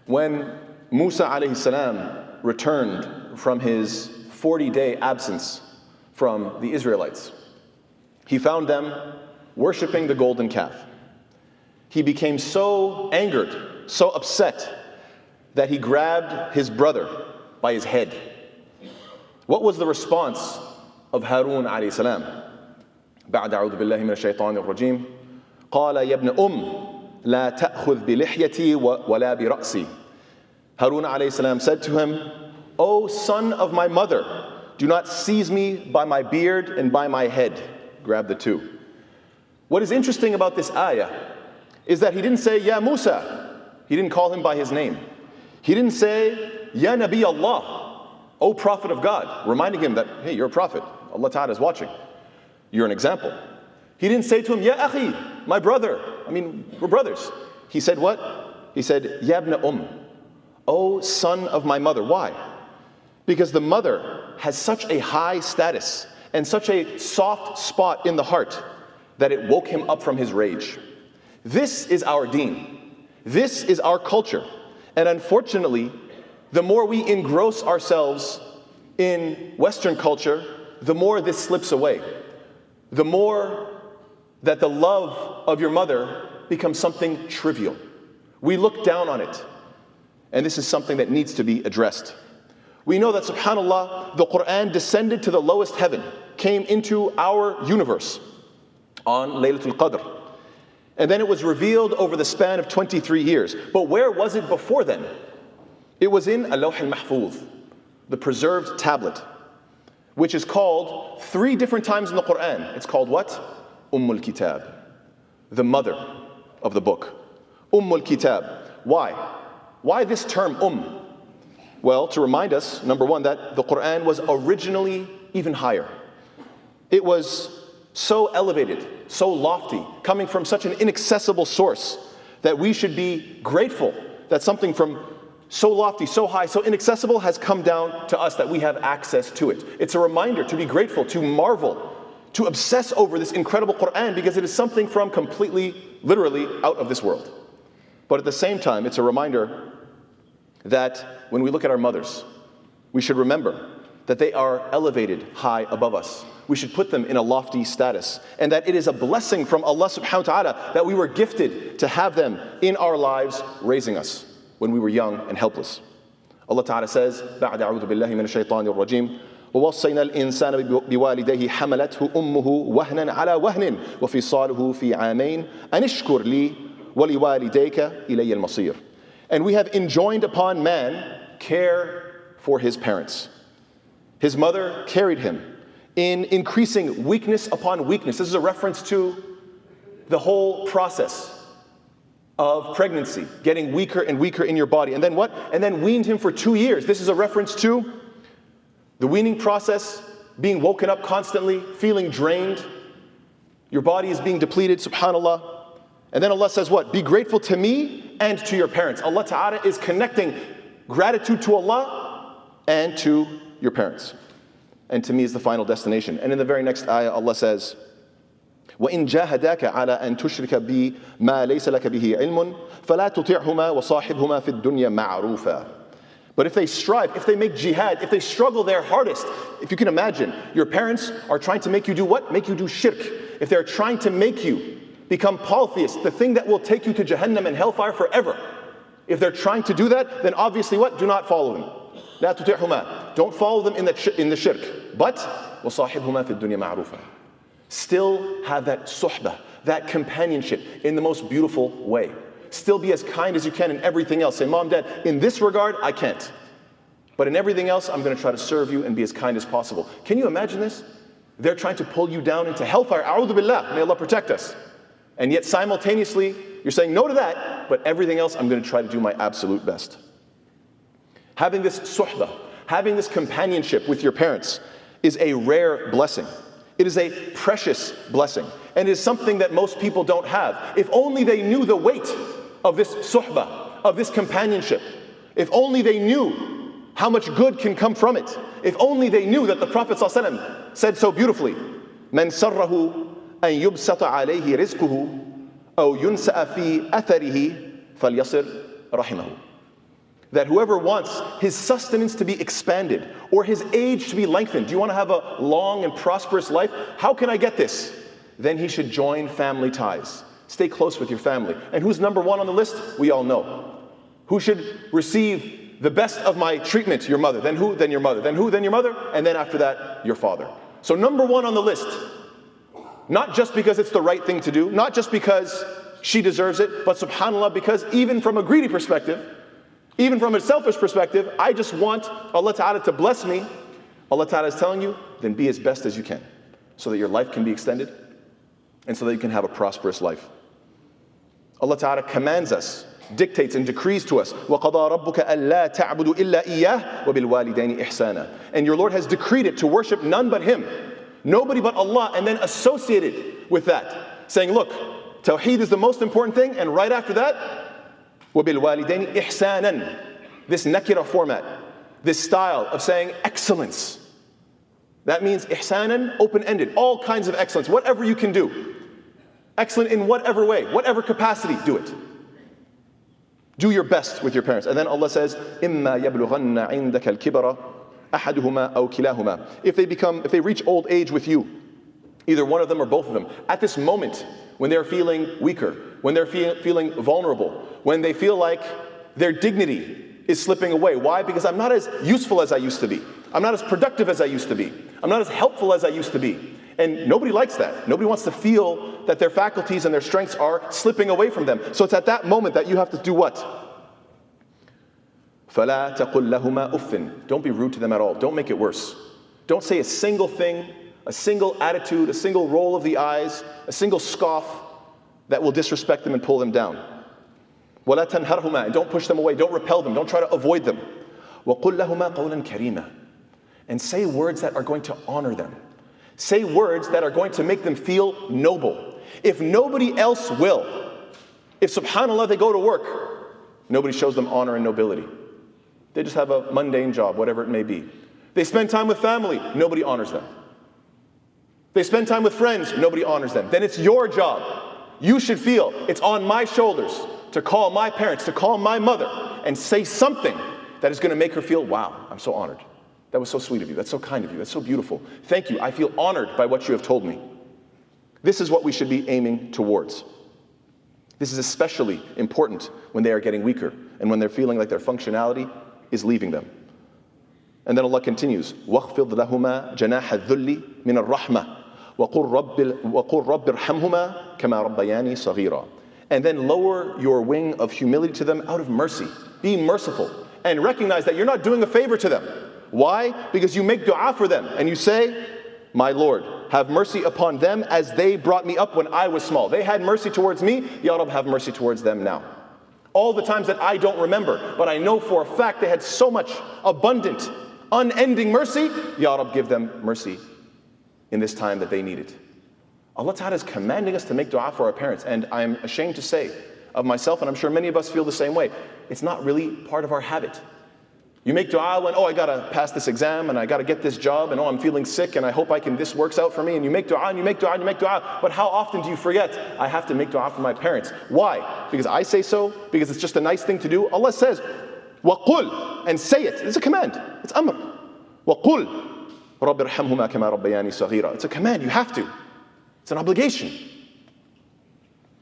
When Musa alayhi salam returned from his 40-day absence from the Israelites, he found them worshiping the golden calf. He became so angered, so upset, that he grabbed his brother by his head. What was the response of Harun alayhi salam? بعد أعوذ بالله من الشيطان الرجيم قال يا ابن لا تأخذ بلحيتي ولا برأسي. Harun alayhi salam said to him, O son of my mother, do not seize me by my beard and by my head. Grab the two. What is interesting about this ayah is that he didn't say, Ya Musa. He didn't call him by his name. He didn't say, Ya Nabi Allah, O Prophet of God, reminding him that, hey, you're a prophet. Allah Ta'ala is watching. You're an example. He didn't say to him, Ya Akhi, my brother. I mean, we're brothers. He said what? He said, Ya ibn O son of my mother. Why? Because the mother has such a high status and such a soft spot in the heart that it woke him up from his rage. This is our deen. This is our culture. And unfortunately, the more we engross ourselves in Western culture, the more this slips away. The more that the love of your mother becomes something trivial. We look down on it. And this is something that needs to be addressed. We know that, subhanAllah, the Quran descended to the lowest heaven, came into our universe on Laylatul Qadr. And then it was revealed over the span of 23 years. But where was it before then? It was in Al-Lawh al-Mahfuz, the preserved tablet, which is called 3 different times in the Quran. It's called what? Kitab, the mother of the book. Kitab. Why? Why this term Well, to remind us, number one, that the Quran was originally even higher. It was so elevated, so lofty, coming from such an inaccessible source that we should be grateful that something from so lofty, so high, so inaccessible has come down to us, that we have access to it. It's a reminder to be grateful, to marvel, to obsess over this incredible Quran, because it is something from completely, literally out of this world. But at the same time, it's a reminder that when we look at our mothers, we should remember that they are elevated high above us. We should put them in a lofty status, and that it is a blessing from Allah subhanahu wa ta'ala that we were gifted to have them in our lives, raising us when we were young and helpless. Allah Ta'ala says, بعد أعوذ بالله من الشيطان الرجيم ووصينا الإنسان بوالديه حملته أمه وهنا على وهن وفصاله في عامين أن اشكر لي ولوالديك إلي المصير. And we have enjoined upon man care for his parents. His mother carried him in increasing weakness upon weakness. This is a reference to the whole process of pregnancy, getting weaker and weaker in your body. And then what? And then weaned him for 2 years. This is a reference to the weaning process, being woken up constantly, feeling drained. Your body is being depleted, subhanAllah. And then Allah says what? Be grateful to me and to your parents. Allah Ta'ala is connecting gratitude to Allah and to your parents. And to me is the final destination. And in the very next ayah, Allah says, وَإِن جَاهَدَاكَ عَلَىٰ أَن تُشْرِكَ بِي مَا لَيْسَ لَكَ بِهِ عِلْمٌ فَلَا تُطِعْهُمَا وَصَاحِبْهُمَا فِي الدُّنْيَا مَعْرُوفًا. But if they strive, if they make jihad, if they struggle their hardest, if you can imagine, your parents are trying to make you do what? Make you do shirk. If they're trying to make you become polytheists, the thing that will take you to Jahannam and hellfire forever, if they're trying to do that, then obviously what? Do not follow them. لا تطيعهما. Don't follow them in the shirk. But وَصَاحِبْهُمَا فِي الدُّنْيَا مَعْرُوفًا. Still have that suhbah, that companionship in the most beautiful way. Still be as kind as you can in everything else. Say, Mom, Dad, in this regard, I can't. But in everything else, I'm going to try to serve you and be as kind as possible. Can you imagine this? They're trying to pull you down into hellfire. A'udhu billah. May Allah protect us. And yet simultaneously, you're saying no to that, but everything else, I'm going to try to do my absolute best. Having this suhbah, having this companionship with your parents is a rare blessing. It is a precious blessing. And it is something that most people don't have. If only they knew the weight of this suhbah, of this companionship. If only they knew how much good can come from it. If only they knew that the Prophet ﷺ said so beautifully, مَنْ سَرَّهُ أَنْ يُبْسَطَ عَلَيْهِ رِزْقُهُ أَوْ يُنْسَأَ فِي أَثَرِهِ فَلْيَصِرْ رَحِمَهُ. that whoever wants his sustenance to be expanded or his age to be lengthened, do you want to have a long and prosperous life? How can I get this? Then he should join family ties. Stay close with your family. And who's number one on the list? We all know. Who should receive the best of my treatment? Your mother. Then who? Then your mother. Then who? Then your mother. And then after that, your father. So number one on the list, not just because it's the right thing to do, not just because she deserves it, but subhanAllah, because even from a greedy perspective, even from a selfish perspective, I just want Allah Ta'ala to bless me. Allah Ta'ala is telling you, then be as best as you can, so that your life can be extended, and so that you can have a prosperous life. Allah Ta'ala commands us, dictates and decrees to us, وَقَضَى رَبُّكَ أَلَّا تَعْبُدُوا إِلَّا إِيَّهُ وَبِالْوَالِدَيْنِ إِحْسَانًا. And your Lord has decreed it to worship none but Him, nobody but Allah, and then associated with that, saying, look, Tawheed is the most important thing, and right after that, وَبِالْوَالِدَيْنِ إِحْسَانًا. This nakira format, this style of saying excellence. That means ihsanan, open-ended, all kinds of excellence, whatever you can do. Excellent in whatever way, whatever capacity, do it. Do your best with your parents. And then Allah says, إِمَّا يَبْلُغَنَّ عِنْدَكَ الْكِبَرَ أَحَدُهُمَا أَوْ كِلَاهُمَا. If they reach old age with you, either one of them or both of them, at this moment, when they're feeling weaker, when they're feeling vulnerable, when they feel like their dignity is slipping away. Why? Because I'm not as useful as I used to be. I'm not as productive as I used to be. I'm not as helpful as I used to be. And nobody likes that. Nobody wants to feel that their faculties and their strengths are slipping away from them. So it's at that moment that you have to do what? فَلَا تَقُلْ لَهُمَا أُفٍّ. Don't be rude to them at all. Don't make it worse. Don't say a single thing, a single attitude, a single roll of the eyes, a single scoff that will disrespect them and pull them down. وَلَا تَنْهَرْهُمَا. And don't push them away. Don't repel them. Don't try to avoid them. وَقُلْ لَهُمَا قَوْلًا كَرِيمًا. And say words that are going to honor them. Say words that are going to make them feel noble. If nobody else will, if subhanAllah they go to work, nobody shows them honor and nobility. They just have a mundane job, whatever it may be. They spend time with family, nobody honors them. They spend time with friends, nobody honors them. Then it's your job. You should feel it's on my shoulders to call my parents, to call my mother, and say something that is going to make her feel, wow, I'm so honored. That was so sweet of you. That's so kind of you. That's so beautiful. Thank you. I feel honored by what you have told me. This is what we should be aiming towards. This is especially important when they are getting weaker and when they're feeling like their functionality is leaving them. And then Allah continues, وَاخْفِضْ لَهُمَا جَنَاحَ الذُّلِّ مِنَ الرَّحْمَةِ وَقُلْ رَبِّ ارْحَمْهُمَا كَمَا رَبَّيَانِي صَغِيرًا. And then lower your wing of humility to them out of mercy. Be merciful and recognize that you're not doing a favor to them. Why? Because you make dua for them and you say, my Lord, have mercy upon them as they brought me up when I was small. They had mercy towards me, Ya Rabb, have mercy towards them now. All the times that I don't remember, but I know for a fact they had so much abundant, unending mercy, Ya Rabb, give them mercy in this time that they need it. Allah Ta'ala is commanding us to make dua for our parents, and I'm ashamed to say of myself, and I'm sure many of us feel the same way, it's not really part of our habit. You make dua when, oh, I gotta pass this exam and I gotta get this job and oh, I'm feeling sick and I hope this works out for me, and you make dua and you make dua and you make dua, but how often do you forget, I have to make dua for my parents? Why? Because I say so? Because it's just a nice thing to do? Allah says, وَقُلْ, and say it. It's a command. It's amr. وَقُلْ رَبِّ ارْحَمْهُمَا كَمَا رَبَّيَانِي صَغِيرًا. It's a command. You have to. It's an obligation.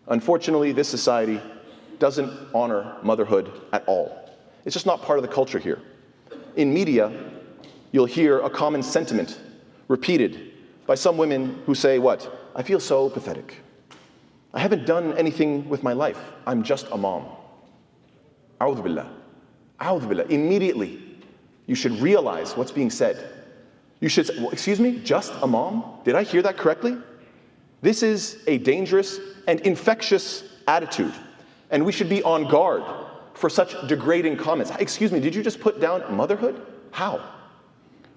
Unfortunately, this society doesn't honor motherhood at all. It's just not part of the culture here. In media, you'll hear a common sentiment repeated by some women who say, what? I feel so pathetic. I haven't done anything with my life. I'm just a mom. A'udhu billah. A'udhu billah. Immediately, you should realize what's being said. You should say, well, excuse me, just a mom? Did I hear that correctly? This is a dangerous and infectious attitude, and we should be on guard for such degrading comments. Excuse me, did you just put down motherhood? How?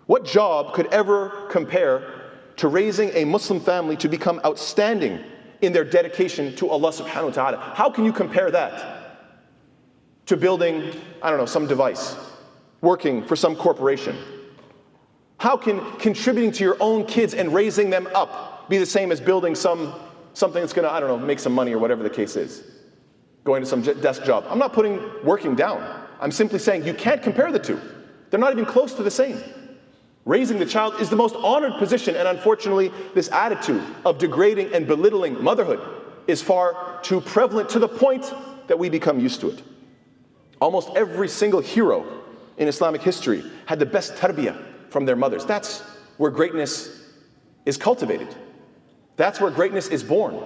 What job could ever compare to raising a Muslim family to become outstanding in their dedication to Allah subhanahu wa ta'ala? How can you compare that to building, I don't know, some device, working for some corporation? How can contributing to your own kids and raising them up be the same as building something that's gonna, make some money or whatever the case is? Going to some desk job. I'm not putting working down. I'm simply saying you can't compare the two. They're not even close to the same. Raising the child is the most honored position, and unfortunately, this attitude of degrading and belittling motherhood is far too prevalent to the point that we become used to it. Almost every single hero in Islamic history had the best tarbiyah from their mothers. That's where greatness is cultivated. That's where greatness is born.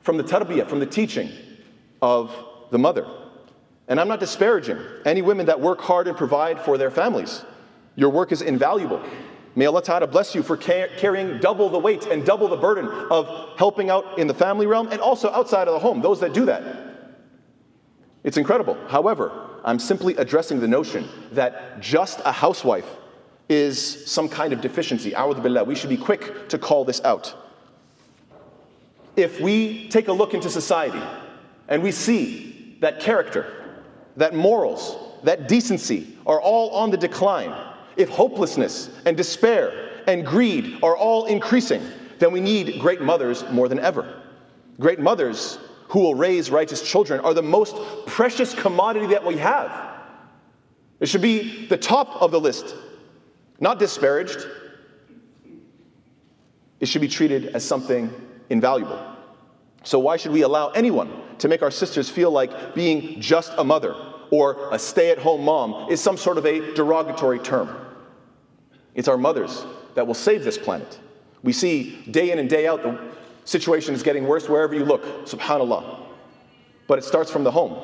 From the tarbiyah, from the teaching of the mother. And I'm not disparaging any women that work hard and provide for their families. Your work is invaluable. May Allah Ta'ala bless you for carrying double the weight and double the burden of helping out in the family realm and also outside of the home, those that do that. It's incredible. However, I'm simply addressing the notion that just a housewife is some kind of deficiency. A'udhu billah. We should be quick to call this out. If we take a look into society and we see that character, that morals, that decency are all on the decline, if hopelessness and despair and greed are all increasing, then we need great mothers more than ever. Great mothers who will raise righteous children are the most precious commodity that we have. It should be the top of the list, not disparaged. It should be treated as something invaluable. So why should we allow anyone to make our sisters feel like being just a mother or a stay-at-home mom is some sort of a derogatory term? It's our mothers that will save this planet. We see day in and day out the situation is getting worse wherever you look, subhanAllah. But it starts from the home.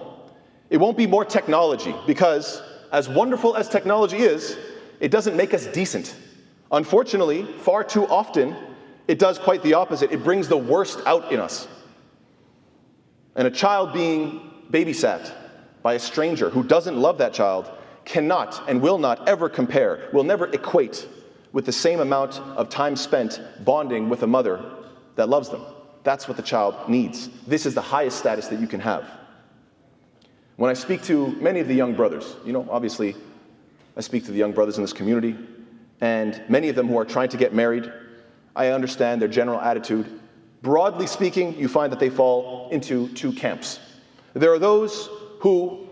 It won't be more technology, because as wonderful as technology is, it doesn't make us decent. Unfortunately, far too often, it does quite the opposite. It brings the worst out in us. And a child being babysat by a stranger who doesn't love that child cannot and will not ever compare, will never equate with the same amount of time spent bonding with a mother that loves them. That's what the child needs. This is the highest status that you can have. When I speak to many of the young brothers, obviously I speak to the young brothers in this community, and many of them who are trying to get married, I understand their general attitude. Broadly speaking, you find that they fall into two camps. There are those who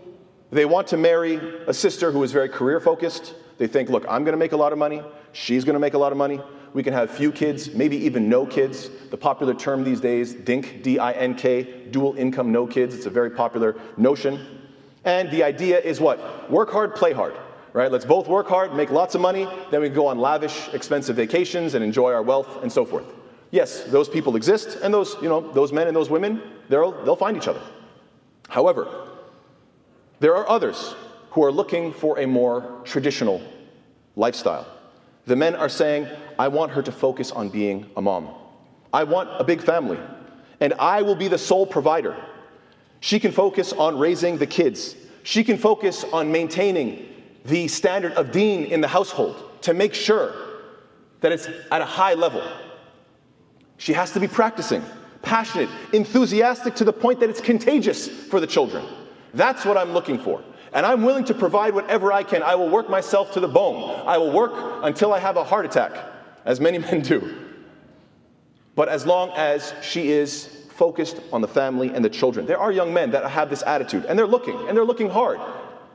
they want to marry a sister who is very career focused. They think, look, I'm going to make a lot of money. She's going to make a lot of money. We can have few kids, maybe even no kids. The popular term these days, DINK, D-I-N-K, dual income, no kids. It's a very popular notion. And the idea is what? Work hard, play hard, right? Let's both work hard, make lots of money, then we go on lavish, expensive vacations and enjoy our wealth and so forth. Yes, those people exist, and those men and those women, they'll find each other. However, there are others who are looking for a more traditional lifestyle. The men are saying, I want her to focus on being a mom. I want a big family, and I will be the sole provider. She can focus on raising the kids. She can focus on maintaining the standard of deen in the household to make sure that it's at a high level. She has to be practicing, passionate, enthusiastic to the point that it's contagious for the children. That's what I'm looking for. And I'm willing to provide whatever I can. I will work myself to the bone. I will work until I have a heart attack, as many men do. But as long as she is focused on the family and the children. There are young men that have this attitude, and they're looking hard.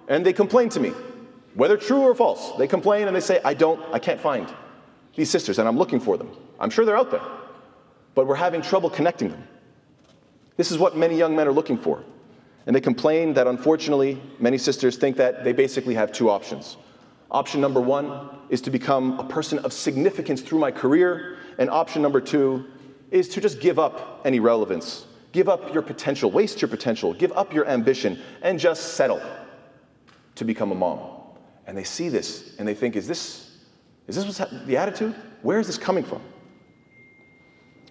And they complain to me, whether true or false. They complain and they say, I can't find these sisters, and I'm looking for them. I'm sure they're out there, but we're having trouble connecting them. This is what many young men are looking for. And they complain that unfortunately, many sisters think that they basically have two options. Option number one is to become a person of significance through my career, and option number two is to just give up any relevance, give up your potential, waste your potential, give up your ambition, and just settle to become a mom. And they see this and they think, is this what's the attitude? Where is this coming from?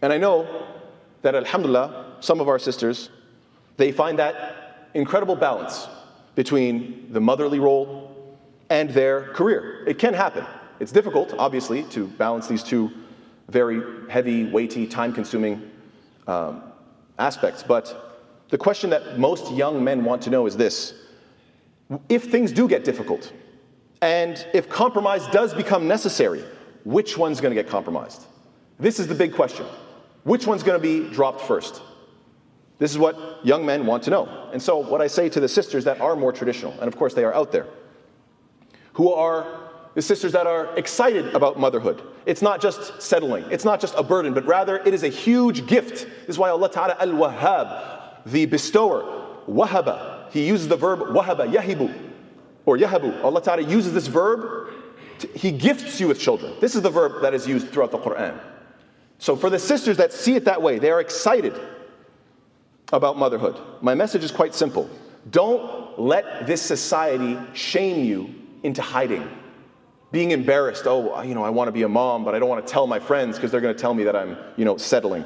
And I know that alhamdulillah, some of our sisters, they find that incredible balance between the motherly role and their career. It can happen. It's difficult, obviously, to balance these two very heavy, weighty, time-consuming aspects. But the question that most young men want to know is this: if things do get difficult, and if compromise does become necessary, which one's going to get compromised? This is the big question. Which one's going to be dropped first? This is what young men want to know. And so what I say to the sisters that are more traditional, and of course they are out there, who are the sisters that are excited about motherhood. It's not just settling, it's not just a burden, but rather it is a huge gift. This is why Allah Ta'ala al-Wahhab, the bestower, wahaba, He uses the verb wahaba, yahibu, or yahabu. Allah Ta'ala uses this verb, He gifts you with children. This is the verb that is used throughout the Quran. So for the sisters that see it that way, they are excited about motherhood. My message is quite simple. Don't let this society shame you into hiding. Being embarrassed, oh, I want to be a mom, but I don't want to tell my friends because they're going to tell me that I'm, settling.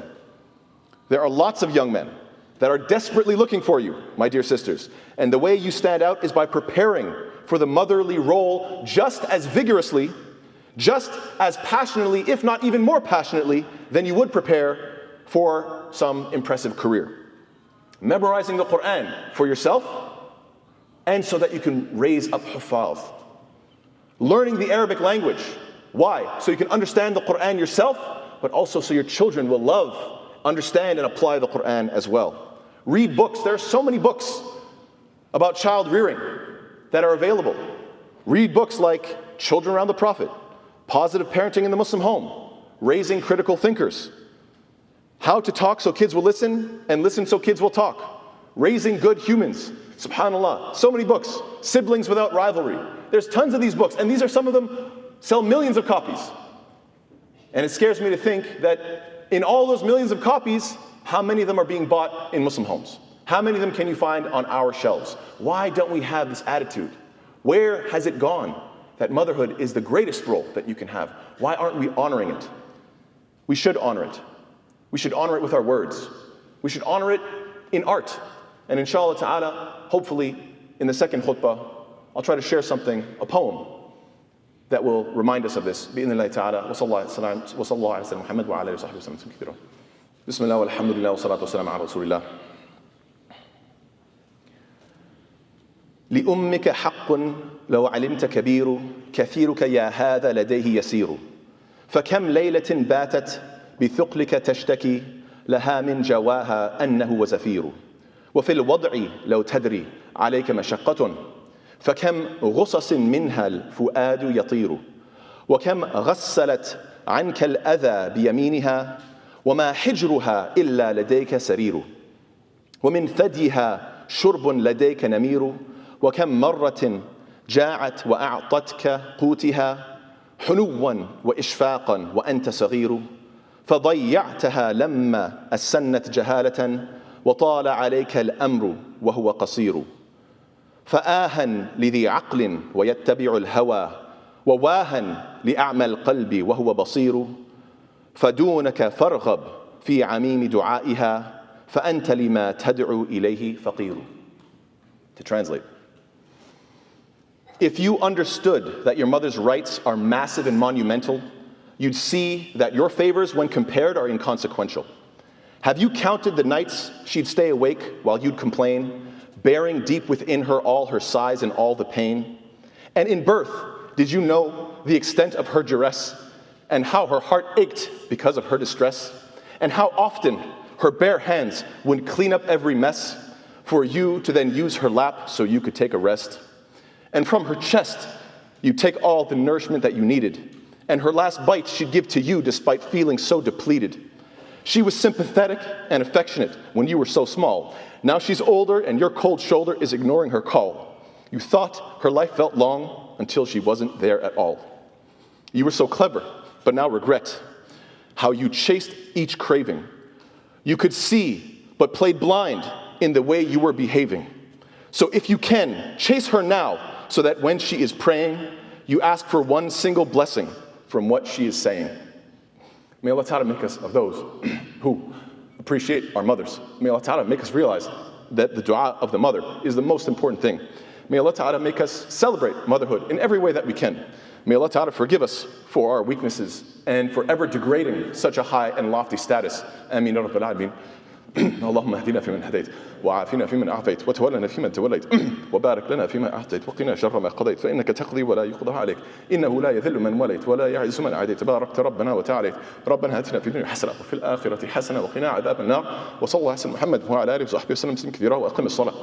There are lots of young men that are desperately looking for you, my dear sisters. And the way you stand out is by preparing for the motherly role just as vigorously, just as passionately, if not even more passionately, than you would prepare for some impressive career. Memorizing the Quran for yourself, and so that you can raise up huffaz. Learning the Arabic language. Why? So you can understand the Quran yourself, but also so your children will love, understand, and apply the Quran as well. Read books. There are so many books about child rearing that are available. Read books like Children Around the Prophet, Positive Parenting in the Muslim Home, Raising Critical Thinkers, How to Talk So Kids Will Listen and Listen So Kids Will Talk, Raising Good Humans, subhanAllah, so many books, Siblings Without Rivalry. There's tons of these books, and these are some of them sell millions of copies. And it scares me to think that in all those millions of copies, how many of them are being bought in Muslim homes? How many of them can you find on our shelves? Why don't we have this attitude? Where has it gone that motherhood is the greatest role that you can have? Why aren't we honoring it? We should honor it. We should honor it with our words. We should honor it in art. And inshallah ta'ala, hopefully in the second khutbah, I'll try to share something, a poem, that will remind us of this. Bi-idhnillahi ta'ala, wa sallallahu ala Muhammad wa ala alihi wa sahbihi wa sallam kathira. Bismillah walhamdulillah wa salatu wa salam ala rasulillah. لأمك حق لو علمت كبير كثيرك يا هذا لديه يسير فكم ليلة باتت بثقلك تشتكي لها من جواها أنه وزفير وفي الوضع لو تدري عليك مشقة فكم غصص منها الفؤاد يطير وكم غسلت عنك الأذى بيمينها وما حجرها إلا لديك سرير ومن ثديها شرب لديك نمير وكم مرة جاعت وأعطتك قوتها حنوا وإشفاقا وأنت صغير فضيعتها لما أسنت جهالة وطال عليك الأمر وهو قصير فآها لذي عقل ويتبع الهوى وواها لأعمى القلب وهو بصير فدونك فارغب في عميم دعائها فأنت لما تدعو إليه فقير. To translate, if you understood that your mother's rights are massive and monumental, you'd see that your favors, when compared, are inconsequential. Have you counted the nights she'd stay awake while you'd complain, bearing deep within her all her sighs and all the pain? And in birth, did you know the extent of her duress, and how her heart ached because of her distress? And how often her bare hands would clean up every mess for you to then use her lap so you could take a rest? And from her chest, you'd take all the nourishment that you needed, and her last bite she'd give to you despite feeling so depleted. She was sympathetic and affectionate when you were so small. Now she's older and your cold shoulder is ignoring her call. You thought her life felt long until she wasn't there at all. You were so clever, but now regret how you chased each craving. You could see, but played blind in the way you were behaving. So if you can, chase her now so that when she is praying, you ask for one single blessing from what she is saying. May Allah Ta'ala make us of those who appreciate our mothers. May Allah Ta'ala make us realize that the dua of the mother is the most important thing. May Allah Ta'ala make us celebrate motherhood in every way that we can. May Allah Ta'ala forgive us for our weaknesses and for ever degrading such a high and lofty status. Ameen ya Rabbal Alameen. اللهم اهدنا فيمن هديت، وعافنا فيمن عافيت، وتولنا فيمن توليت، وبارك لنا فيما أعطيت، وقنا شر ما قضيت، فإنك تقضي ولا يقضى عليك، إنه لا يذل من وليت ولا يعز من عاديت، تباركت ربنا وتعاليت. ربنا آتنا في الدنيا حسنة وفي الآخرة حسنة وقنا عذاب النار. وصلى الله على محمد وعلى آله وصحبه وسلم تسليما كثيرا، وأقم الصلاة.